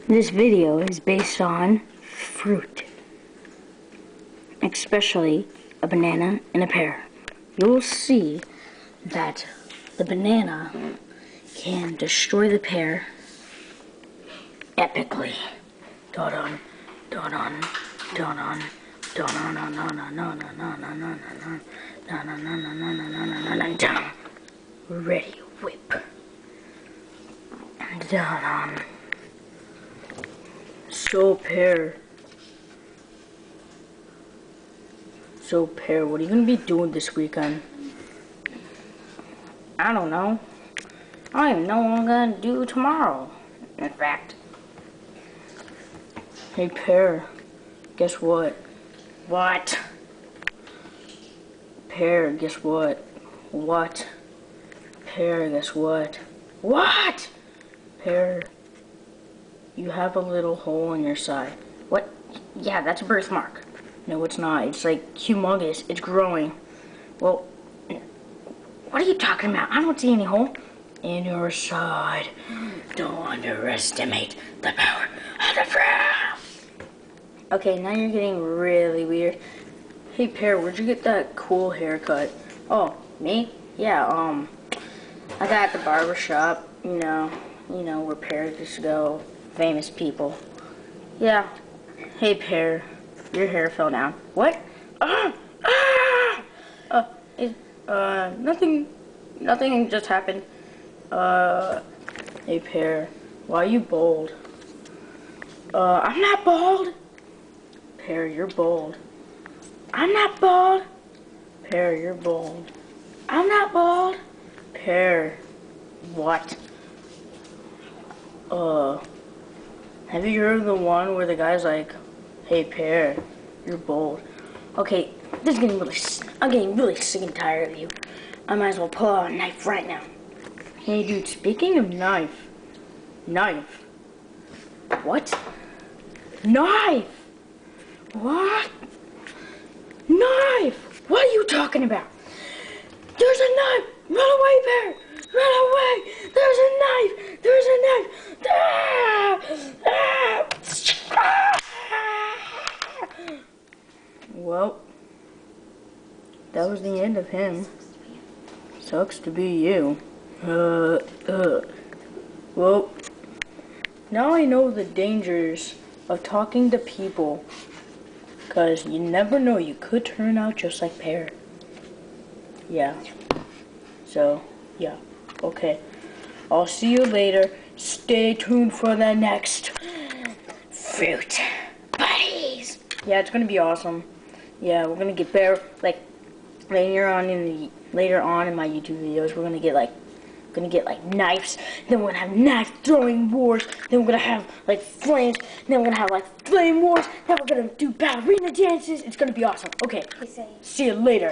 This video is based on fruit, especially a banana and a pear. You'll see that the banana can destroy the pear epically. Dun dun dun dun dun. Ready, whip. Dun. So pear, what are you gonna be doing this weekend? I don't know. I don't even know what I'm gonna do tomorrow. In fact. Hey pear, guess what? What? Pear, guess what? What? Pear, guess what? What? Pear, you have a little hole in your side. What? Yeah, that's a birthmark. No, it's not. It's like humongous. It's growing. Well, what are you talking about? I don't see any hole in your side. Don't underestimate the power of the frown. Okay, now you're getting really weird. Hey, Pear, where'd you get that cool haircut? Oh, me? Yeah, I got at the barber shop. You know where Pear used to go. Famous people. Yeah. Hey, Pear, your hair fell down. What? Nothing just happened. Hey, Pear, why are you bald? I'm not bald. Pear, you're bald. I'm not bald. Pear, you're bald. I'm not bald. Pear, what? Have you heard of the one where the guy's like, hey Pear, you're bald. Okay, this is getting I'm getting really sick and tired of you. I might as well pull out a knife right now. Hey dude, speaking of knife. Knife? What? Knife! What? Knife! What are you talking about? There's a knife! Run away, Pear! Run away! There's a knife! There's a knife! Ah! Ah! Well, that was the end of him. Sucks to be you. Well, now I know the dangers of talking to people. 'Cause you never know, you could turn out just like Pear. Yeah. So, yeah. Okay. I'll see you later. Stay tuned for the next Fruit Buddies. Yeah, it's gonna be awesome. Yeah, we're gonna get better. Like later on in my YouTube videos, we're gonna get like knives. Then we're gonna have knife throwing wars. Then we're gonna have like flames. Then we're gonna have like flame wars. Then we're gonna do ballerina dances. It's gonna be awesome. Okay. See you later.